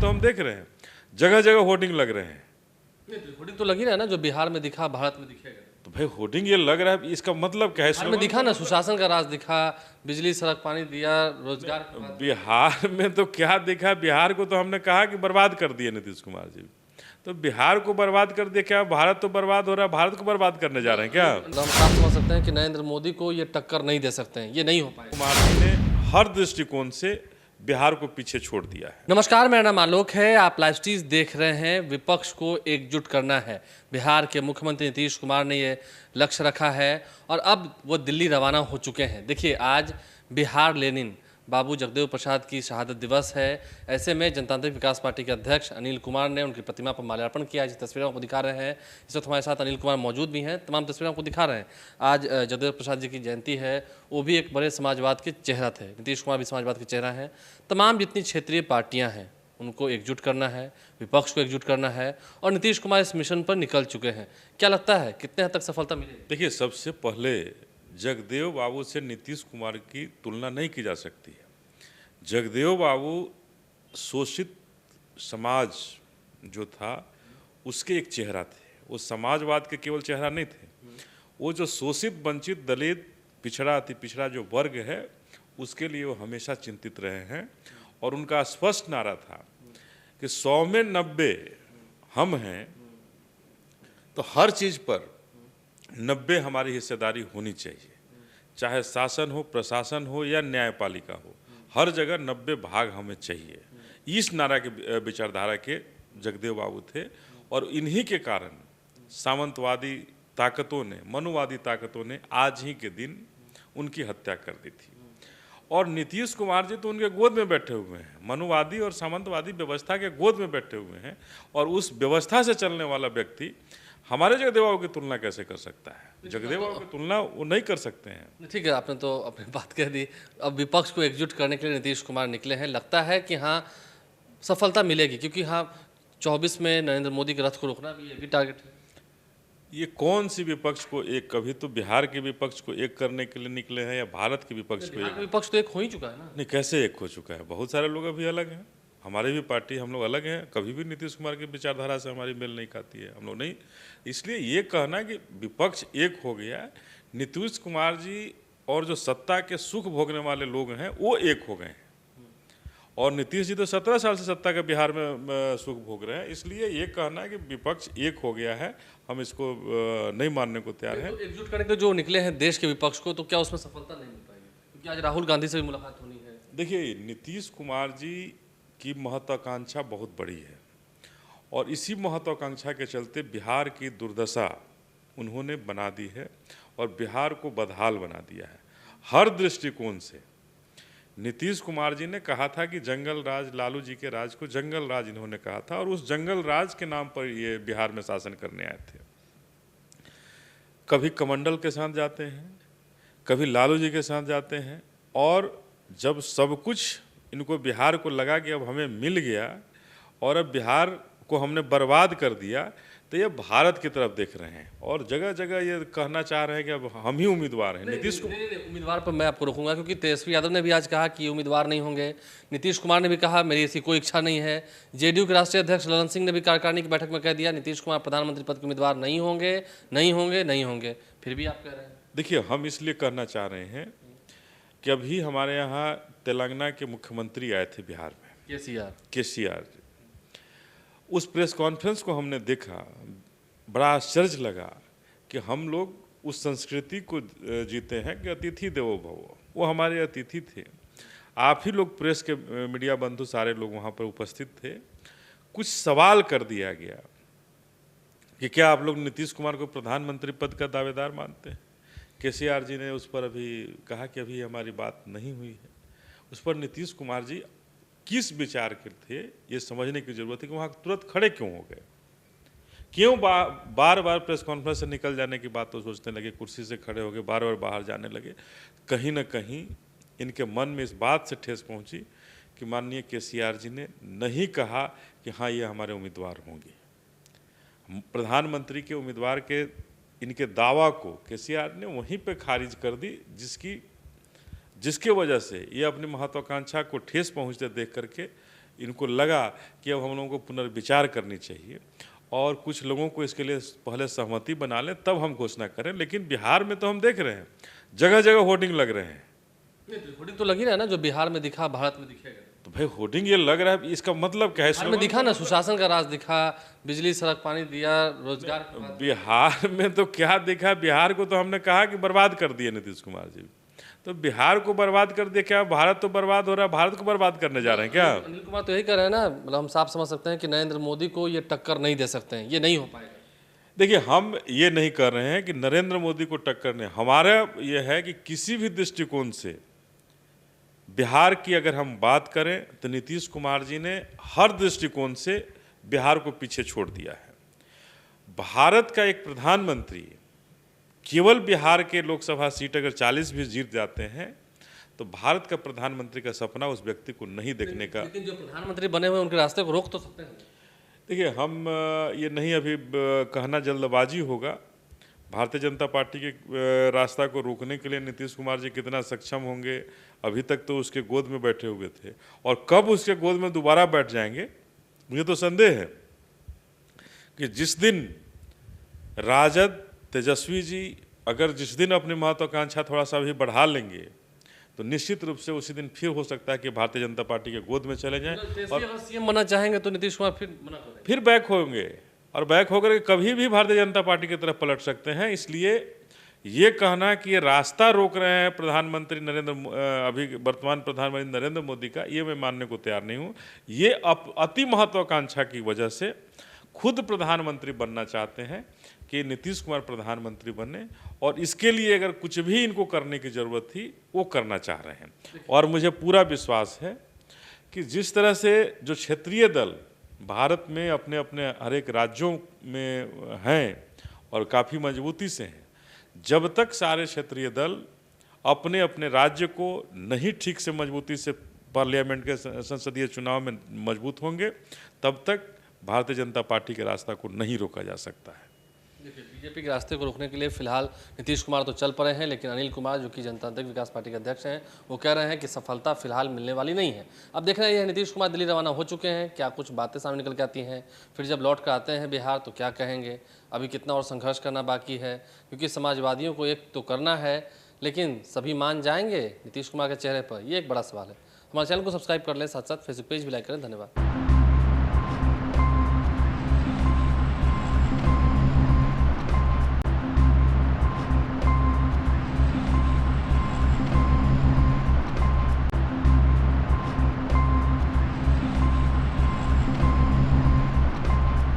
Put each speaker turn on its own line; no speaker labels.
तो हम देख रहे हैं, जगह जगह होर्डिंग लग रहे हैं।
होर्डिंग तो लगी रहा है ना, जो बिहार में दिखा भारत में दिखेगा।
तो भाई होर्डिंग ये लग रहा है, इसका मतलब क्या है?
बिहार में दिखा ना, सुशासन का राज दिखा, बिजली सड़क पानी दिया, रोजगार की बात।
बिहार में तो क्या दिखा? बिहार को तो हमने कहा कि बर्बाद कर दिए नीतीश कुमार जी। तो बिहार को बर्बाद कर दिया क्या? भारत तो बर्बाद हो रहा है, भारत को बर्बाद करने जा रहे हैं क्या?
हम साफ समझ सकते हैं कि नरेंद्र मोदी को ये टक्कर नहीं दे सकते हैं, ये नहीं हो पाएगा।
कुमार जी ने हर दृष्टिकोण से बिहार को पीछे छोड़ दिया है।
नमस्कार, मेरा नाम आलोक है, आप लाइव स्ट्रीज देख रहे हैं। विपक्ष को एकजुट करना है, बिहार के मुख्यमंत्री नीतीश कुमार ने ये लक्ष्य रखा है और अब वो दिल्ली रवाना हो चुके हैं। देखिए, आज बिहार लेनिन बाबू जगदेव प्रसाद की शहादत दिवस है। ऐसे में जनतांत्रिक विकास पार्टी के अध्यक्ष अनिल कुमार ने उनकी प्रतिमा पर माल्यार्पण किया। जिस तस्वीरें आपको दिखा रहे हैं, इस वक्त हमारे साथ अनिल कुमार मौजूद भी हैं। तमाम तस्वीरें आपको दिखा रहे हैं। आज जगदेव प्रसाद जी की जयंती है, वो भी एक बड़े समाजवाद के चेहरा थे। नीतीश कुमार भी समाजवाद के चेहरा हैं। तमाम जितनी क्षेत्रीय पार्टियाँ हैं उनको एकजुट करना है, विपक्ष को एकजुट करना है और नीतीश कुमार इस मिशन पर निकल चुके हैं। क्या लगता है कितने हद तक सफलता मिलेगी?
देखिए, सबसे पहले जगदेव बाबू से नीतीश कुमार की तुलना नहीं की जा सकती है। जगदेव बाबू शोषित समाज जो था उसके एक चेहरा थे। वो समाजवाद के केवल चेहरा नहीं थे, वो जो शोषित वंचित दलित पिछड़ा अति पिछड़ा जो वर्ग है उसके लिए वो हमेशा चिंतित रहे हैं। और उनका स्पष्ट नारा था कि 100 में 90 हम हैं, तो हर चीज़ पर 90 हमारी हिस्सेदारी होनी चाहिए, चाहे शासन हो, प्रशासन हो या न्यायपालिका हो, हर जगह 90 भाग हमें चाहिए। इस नारा के विचारधारा के जगदेव बाबू थे और इन्हीं के कारण सामंतवादी ताकतों ने, मनुवादी ताकतों ने आज ही के दिन उनकी हत्या कर दी थी। और नीतीश कुमार जी तो उनके गोद में बैठे हुए हैं, मनुवादी और सामंतवादी व्यवस्था के गोद में बैठे हुए हैं। और उस व्यवस्था से चलने वाला व्यक्ति हमारे जगदेव बाबू की तुलना कैसे कर सकता है? जगदेव बाबू की तुलना वो नहीं कर सकते हैं।
ठीक है, आपने तो अपनी बात कह दी। अब विपक्ष को एकजुट करने के लिए नीतीश कुमार निकले हैं। लगता है कि हाँ, सफलता मिलेगी, क्योंकि हाँ 24 में नरेंद्र मोदी के रथ को रोकना भी ये भी टारगेट है।
ये कौन सी विपक्ष को एक, कभी तो बिहार के विपक्ष को एक करने के लिए निकले हैं या भारत के विपक्ष को एक?
विपक्ष तो एक हो ही चुका है ना।
नहीं, कैसे एक हो चुका है? बहुत सारे लोग अभी अलग हैं, हमारी भी पार्टी, हम लोग अलग हैं। कभी भी नीतीश कुमार की विचारधारा से हमारी मेल नहीं खाती है, हम लोग नहीं। इसलिए ये कहना कि विपक्ष एक हो गया, नीतीश कुमार जी और जो सत्ता के सुख भोगने वाले लोग हैं वो एक हो गए हैं। और नीतीश जी तो 17 साल से सत्ता के बिहार में सुख भोग रहे हैं। इसलिए ये कहना है कि विपक्ष एक हो गया है, हम इसको नहीं मानने को तैयार हैं।
तो एकजुट करने के जो निकले हैं देश के विपक्ष को, तो क्या उसमें सफलता नहीं मिल पाएगी? क्योंकि आज राहुल गांधी से भी मुलाकात होनी है।
देखिए, नीतीश कुमार जी की महत्वाकांक्षा बहुत बड़ी है और इसी महत्वाकांक्षा के चलते बिहार की दुर्दशा उन्होंने बना दी है और बिहार को बदहाल बना दिया है हर दृष्टिकोण से। नीतीश कुमार जी ने कहा था कि जंगल राज, लालू जी के राज को जंगल राज इन्होंने कहा था और उस जंगल राज के नाम पर ये बिहार में शासन करने आए थे। कभी कमंडल के साथ जाते हैं, कभी लालू जी के साथ जाते हैं, और जब सब कुछ इनको बिहार को लगा कि अब हमें मिल गया और अब बिहार को हमने बर्बाद कर दिया, तो ये भारत की तरफ देख रहे हैं और जगह जगह ये कहना चाह रहे हैं कि अब हम ही उम्मीदवार हैं। नीतीश कुमार
उम्मीदवार पर मैं आपको रोकूंगा, क्योंकि तेजस्वी यादव ने भी आज कहा कि उम्मीदवार नहीं होंगे। नीतीश कुमार ने भी कहा मेरी ऐसी कोई इच्छा नहीं है। जेडीयू के राष्ट्रीय अध्यक्ष ललन सिंह ने भी कार्यकारिणी की बैठक में कह दिया नीतीश कुमार प्रधानमंत्री पद के उम्मीदवार नहीं होंगे, नहीं होंगे, नहीं होंगे। फिर भी आप कह रहे हैं।
देखिए, हम इसलिए कहना चाह रहे हैं कि अभी हमारे यहाँ तेलंगाना के मुख्यमंत्री आए थे बिहार में, केसीआर। उस प्रेस कॉन्फ्रेंस को हमने देखा, बड़ा आश्चर्य लगा कि हम लोग उस संस्कृति को जीते हैं कि अतिथि देवो भव। वो हमारे अतिथि थे। आप ही लोग प्रेस के मीडिया बंधु सारे लोग वहाँ पर उपस्थित थे। कुछ सवाल कर दिया गया कि क्या आप लोग नीतीश कुमार को प्रधानमंत्री पद का दावेदार मानते हैं? केसीआर जी ने उस पर अभी कहा कि अभी हमारी बात नहीं हुई है। उस पर नीतीश कुमार जी किस विचार के थे ये समझने की जरूरत है कि वहाँ तुरंत खड़े क्यों हो गए, क्यों बार बार प्रेस कॉन्फ्रेंस से निकल जाने की बात तो सोचने लगे, कुर्सी से खड़े हो गए, बार बार बाहर जाने लगे। कहीं ना कहीं इनके मन में इस बात से ठेस पहुंची कि माननीय केसीआर जी ने नहीं कहा कि हाँ ये हमारे उम्मीदवार होंगे। प्रधानमंत्री के उम्मीदवार के इनके दावा को केसीआर ने वहीं पे खारिज कर दी, जिसके वजह से ये अपनी महत्वाकांक्षा को ठेस पहुंचते देख करके इनको लगा कि अब हम लोगों को पुनर्विचार करनी चाहिए और कुछ लोगों को इसके लिए पहले सहमति बना लें, तब हम घोषणा करें। लेकिन बिहार में तो हम देख रहे हैं जगह जगह होर्डिंग लग रहे हैं।
होर्डिंग तो लगी रहा है ना, जो बिहार में दिखा भारत में दिखेगा।
तो भाई होर्डिंग ये लग रहा है, इसका मतलब क्या है?
बिहार में दिखा ना, सुशासन का राज दिखा, बिजली सड़क पानी दिया, रोजगार की बात।
बिहार में तो क्या दिखा? बिहार को तो हमने कहा कि बर्बाद कर दिए नीतीश कुमार जी। तो बिहार को बर्बाद कर दिया क्या? भारत तो बर्बाद हो रहा है, भारत को बर्बाद करने जा रहे हैं क्या?
अनिल कुमार तो यही कह रहे हैं ना, मतलब हम साफ समझ सकते हैं कि नरेंद्र मोदी को ये टक्कर नहीं दे सकते हैं, ये नहीं हो पाएगा।
देखिए, हम ये नहीं कर रहे हैं कि नरेंद्र मोदी को टक्कर नहीं, हमारा ये है कि किसी भी दृष्टिकोण से बिहार की अगर हम बात करें तो नीतीश कुमार जी ने हर दृष्टिकोण से बिहार को पीछे छोड़ दिया है। भारत का एक प्रधानमंत्री केवल बिहार के लोकसभा सीट अगर 40 भी जीत जाते हैं तो भारत का प्रधानमंत्री का सपना उस व्यक्ति को नहीं देखने का।
लेकिन जो प्रधानमंत्री बने हुए उनके रास्ते को रोक तो सकते हैं।
देखिए, हम ये नहीं अभी कहना जल्दबाजी होगा। भारतीय जनता पार्टी के रास्ता को रोकने के लिए नीतीश कुमार जी कितना सक्षम होंगे, अभी तक तो उसके गोद में बैठे हुए थे, और कब उसके गोद में दोबारा बैठ जाएंगे मुझे तो संदेह है। कि जिस दिन राजद तेजस्वी जी अगर जिस दिन अपनी महत्वाकांक्षा थोड़ा सा भी बढ़ा लेंगे तो निश्चित रूप से उसी दिन फिर हो सकता है कि भारतीय जनता पार्टी के गोद में चले जाएं
और अगर सीएम बनना चाहेंगे तो नीतीश कुमार फिर मना करेंगे,
फिर बैक होंगे, और बैक होकर के कभी भी भारतीय जनता पार्टी की तरफ पलट सकते हैं। इसलिए ये कहना कि ये रास्ता रोक रहे हैं प्रधानमंत्री अभी वर्तमान प्रधानमंत्री नरेंद्र मोदी का, ये मैं मानने को तैयार नहीं हूँ। ये अति महत्वाकांक्षा की वजह से खुद प्रधानमंत्री बनना चाहते हैं कि नीतीश कुमार प्रधानमंत्री बने, और इसके लिए अगर कुछ भी इनको करने की ज़रूरत थी वो करना चाह रहे हैं। और मुझे पूरा विश्वास है कि जिस तरह से जो क्षेत्रीय दल भारत में अपने अपने हर एक राज्यों में हैं और काफ़ी मजबूती से हैं, जब तक सारे क्षेत्रीय दल अपने अपने राज्य को नहीं ठीक से मजबूती से पार्लियामेंट के संसदीय चुनाव में मजबूत होंगे, तब तक भारतीय जनता पार्टी के रास्ता को नहीं रोका जा सकता है।
देखिए, बीजेपी के रास्ते को रोकने के लिए फिलहाल नीतीश कुमार तो चल पड़े हैं, लेकिन अनिल कुमार जो कि जनतांत्रिक विकास पार्टी के अध्यक्ष हैं, वो कह रहे हैं कि सफलता फिलहाल मिलने वाली नहीं है। अब देखना ये है, नीतीश कुमार दिल्ली रवाना हो चुके हैं, क्या कुछ बातें सामने निकल के आती हैं, फिर जब लौट कर आते हैं बिहार तो क्या कहेंगे, अभी कितना और संघर्ष करना बाकी है, क्योंकि समाजवादियों को एक तो करना है, लेकिन सभी मान जाएंगे नीतीश कुमार के चेहरे पर, ये एक बड़ा सवाल है। हमारे चैनल को सब्सक्राइब कर लें, साथ साथ फेसबुक पेज भी लाइक करें। धन्यवाद।